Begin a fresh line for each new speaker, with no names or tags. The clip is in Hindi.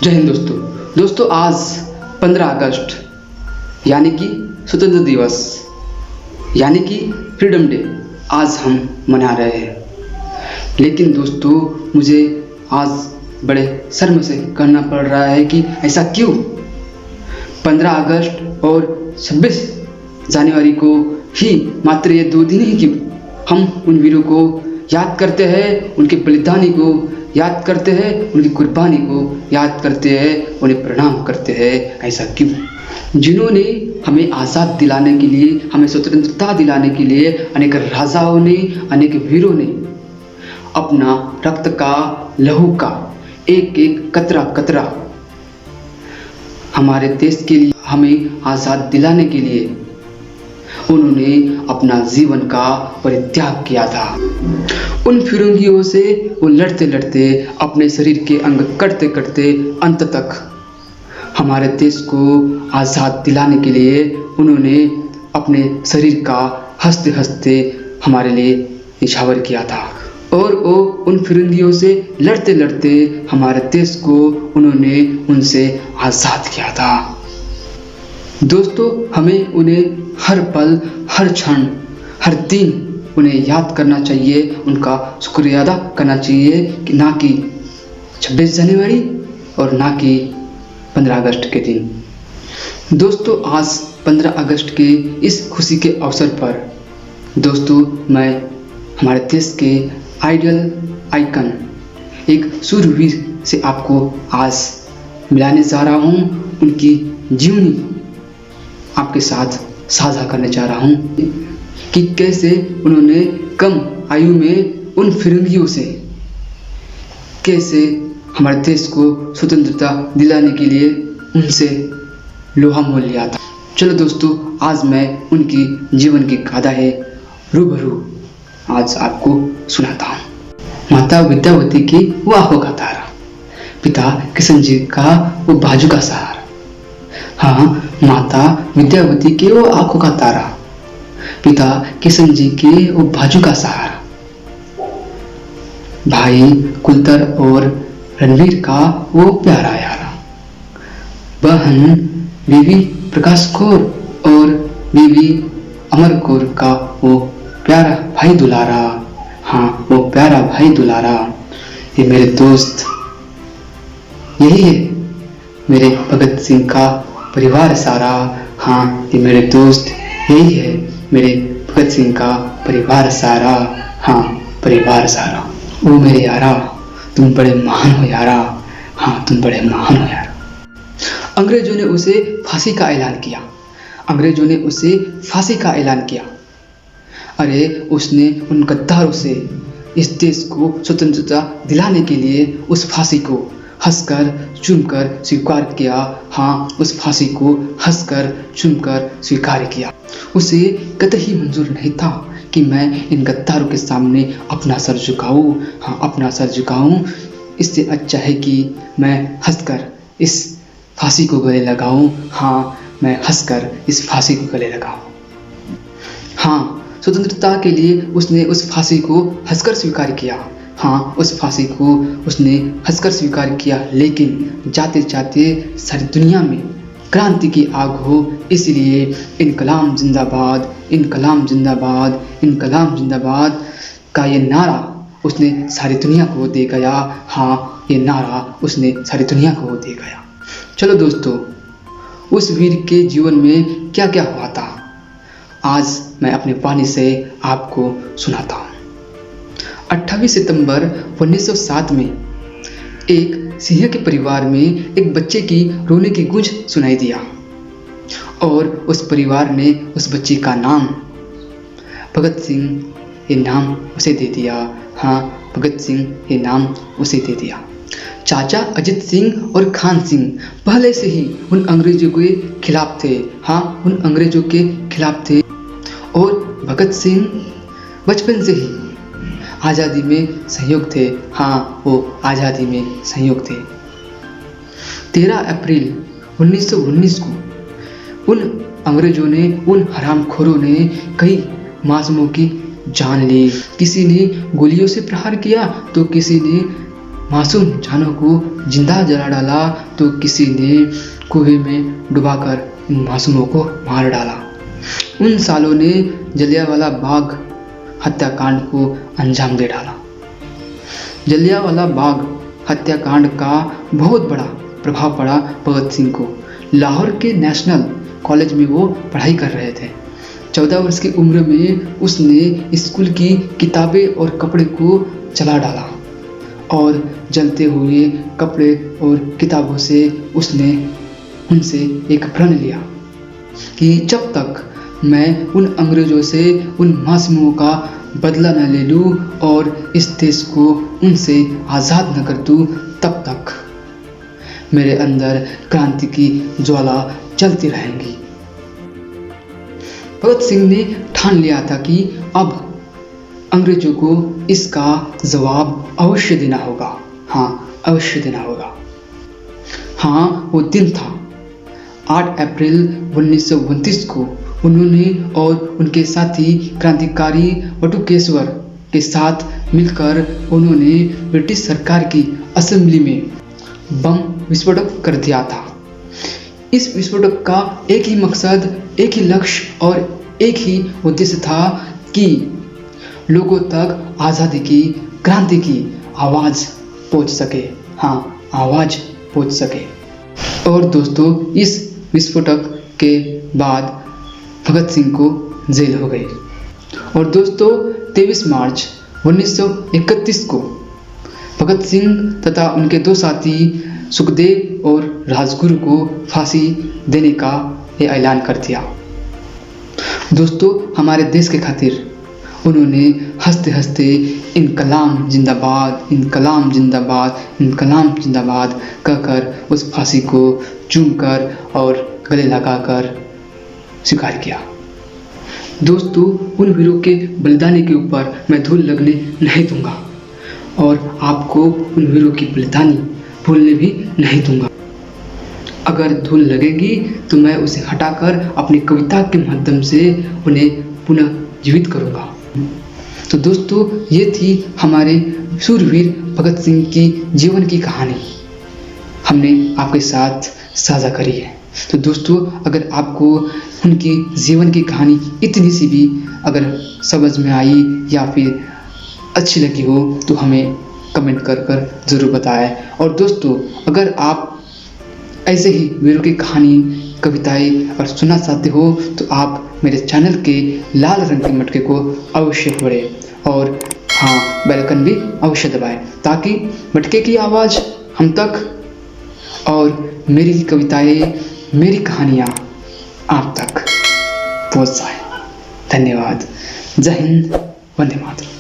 जय हिंद दोस्तों। आज 15 अगस्त यानी कि स्वतंत्र दिवस यानी कि फ्रीडम डे आज हम मना रहे हैं। लेकिन दोस्तों मुझे आज बड़े शर्म से कहना पड़ रहा है कि ऐसा क्यों। 15 अगस्त और 26 जनवरी को ही मात्र ये 2 दिन ही क्यों हम उन वीरों को याद करते हैं, उनके बलिदानी को याद करते हैं, उनकी कुर्बानी को याद करते हैं, उन्हें प्रणाम करते हैं। ऐसा क्यों? जिन्होंने हमें आज़ाद दिलाने के लिए, हमें स्वतंत्रता दिलाने के लिए अनेक राजाओं ने, अनेक वीरों ने अपना रक्त का, लहू का एक एक कतरा कतरा हमारे देश के लिए, हमें आज़ाद दिलाने के लिए उन्होंने अपना जीवन का परित्याग किया था। उन फिरंगियों से वो लड़ते लड़ते, अपने शरीर के अंग कटते कटते अंत तक हमारे देश को आज़ाद दिलाने के लिए उन्होंने अपने शरीर का हंसते हंसते हमारे लिए निछावर किया था। और वो उन फिरंगियों से लड़ते लड़ते हमारे देश को उन्होंने उनसे आज़ाद किया था। दोस्तों हमें उन्हें हर पल, हर क्षण, हर दिन उन्हें याद करना चाहिए, उनका शुक्रिया अदा करना चाहिए कि ना कि 26 जनवरी और ना कि 15 अगस्त के दिन। दोस्तों आज 15 अगस्त के इस खुशी के अवसर पर दोस्तों मैं हमारे देश के आइडल आइकन एक शूरवीर से आपको आज मिलाने जा रहा हूँ। उनकी जीवनी आपके साथ साझा करने जा रहा हूँ कि कैसे उन्होंने कम आयु में उन फिरंगियों से कैसे हमारे देश को स्वतंत्रता दिलाने के लिए उनसे लोहा मोल लिया था। चलो दोस्तों आज मैं उनकी जीवन की गाथाएं रूबरू आज आपको सुनाता हूँ। माता विद्यावती की वो आंखों का तारा, पिता किशन जी का वो बाजू का सहारा। हाँ, माता विद्यावती के वो आंखों का तारा, पिता किशन जी के वो बाजू का सहारा, भाई कुलतर और रणवीर का वो प्यारा यारा, बहन बीवी प्रकाश कौर और बीवी अमर कौर का वो प्यारा भाई दुलारा। हाँ, वो प्यारा भाई दुलारा। ये मेरे दोस्त, यही है मेरे भगत सिंह का परिवार सारा। हाँ, ये मेरे दोस्त, यही है मेरे भगत सिंह का परिवार सारा। हाँ, परिवार सारा। ओ मेरे यारा, तुम बड़े महान हो यारा। हाँ, तुम बड़े महान हो यारा। अंग्रेजों ने उसे फांसी का ऐलान किया। अंग्रेजों ने उसे फांसी का ऐलान किया। अरे उसने उन गद्दारों से इस देश को स्वतंत्रता दिलाने के लिए उस फांसी को हंसकर चूमकर स्वीकार किया। हाँ, उस फांसी को हंसकर चूमकर स्वीकार किया। उसे कतई मंजूर नहीं था कि मैं इन गद्दारों के सामने अपना सर झुकाऊं। हाँ, अपना सर झुकाऊं। इससे अच्छा है कि मैं हंसकर इस फांसी को गले लगाऊं। हाँ, मैं हंसकर इस फांसी को गले लगाऊं। हाँ, स्वतंत्रता के लिए उसने उस फांसी को हंसकर स्वीकार किया। हाँ, उस फांसी को उसने हंसकर स्वीकार किया। लेकिन जाते जाते सारी दुनिया में क्रांति की आग हो, इसलिए इनकलाब जिंदाबाद, इनकलाब जिंदाबाद, इनकलाब जिंदाबाद का ये नारा उसने सारी दुनिया को दे गया। हाँ, ये नारा उसने सारी दुनिया को दे गया। चलो दोस्तों, उस वीर के जीवन में क्या क्या हुआ था आज मैं अपने वाणी से आपको सुनाता हूँ। 28 सितंबर 1907 में एक सिंह के परिवार में एक बच्चे की रोने की गूंज सुनाई दिया और उस परिवार ने उस बच्चे का नाम भगत सिंह ये नाम उसे दे दिया। हाँ, भगत सिंह ये नाम उसे दे दिया। चाचा अजित सिंह और खान सिंह पहले से ही उन अंग्रेजों के खिलाफ थे। हाँ, उन अंग्रेजों के खिलाफ थे और भगत सिंह बचपन से ही आज़ादी में सहयोग थे। हाँ, वो आज़ादी में सहयोग थे। 13 अप्रैल 1919 को उन अंग्रेजों ने, उन हरामखोरों ने कई मासूमों की जान ली। किसी ने गोलियों से प्रहार किया तो किसी ने मासूम जानों को जिंदा जला डाला तो किसी ने कुएं में डुबाकर इन मासूमों को मार डाला। उन सालों ने जलियांवाला बाग हत्याकांड को अंजाम दे डाला। जलियांवाला बाग हत्याकांड का बहुत बड़ा प्रभाव पड़ा भगत सिंह को। लाहौर के नेशनल कॉलेज में वो पढ़ाई कर रहे थे। 14 वर्ष की उम्र में उसने स्कूल की किताबें और कपड़े को जला डाला और जलते हुए कपड़े और किताबों से उसने उनसे एक प्रण लिया कि जब तक मैं उन अंग्रेजों से उन मासूमों का बदला न ले लूँ और इस देश को उनसे आज़ाद न कर दूँ, तब तक मेरे अंदर क्रांति की ज्वाला चलती रहेंगी। भगत सिंह ने ठान लिया था कि अब अंग्रेजों को इसका जवाब अवश्य देना होगा। हाँ, अवश्य देना होगा। हाँ, वो दिन था 8 अप्रैल 1929 को उन्होंने और उनके साथी क्रांतिकारी बटुकेश्वर के साथ मिलकर उन्होंने ब्रिटिश सरकार की असेंबली में बम विस्फोटक कर दिया था। इस विस्फोटक का एक ही मकसद, एक ही लक्ष्य और एक ही उद्देश्य था कि लोगों तक आज़ादी की, क्रांति की आवाज़ पहुंच सके। हाँ, आवाज़ पहुंच सके। और दोस्तों, इस विस्फोटक के बाद भगत सिंह को जेल हो गई। और दोस्तों, 23 मार्च 1931 को भगत सिंह तथा उनके 2 साथी सुखदेव और राजगुरु को फांसी देने का ये ऐलान कर दिया। दोस्तों, हमारे देश के खातिर उन्होंने हंसते हंसते इनकलाब जिंदाबाद, इनकलाब जिंदाबाद, इनकलाब जिंदाबाद कहकर उस फांसी को चूमकर और गले लगाकर स्वीकार किया। दोस्तों, उन वीरों के बलिदानी के ऊपर मैं धूल लगने नहीं दूंगा और आपको उन वीरों की बलिदानी भूलने भी नहीं दूंगा। अगर धूल लगेगी तो मैं उसे हटाकर अपनी कविता के माध्यम से उन्हें पुनः जीवित करूंगा। तो दोस्तों, ये थी हमारे शूरवीर भगत सिंह की जीवन की कहानी, हमने आपके साथ साझा करी है। तो दोस्तों, अगर आपको उनकी जीवन की कहानी इतनी सी भी अगर समझ में आई या फिर अच्छी लगी हो तो हमें कमेंट कर ज़रूर बताएं। और दोस्तों, अगर आप ऐसे ही वीरों की कहानी, कविताएं और सुनना चाहते हो तो आप मेरे चैनल के लाल रंग के मटके को अवश्य पढ़ें और हाँ, बेल आइकन भी अवश्य दबाएं ताकि मटके की आवाज़ हम तक और मेरी कविताएं, मेरी कहानियाँ आप तक पहुँच जाए। धन्यवाद। जय हिंद, वंदे मातरम।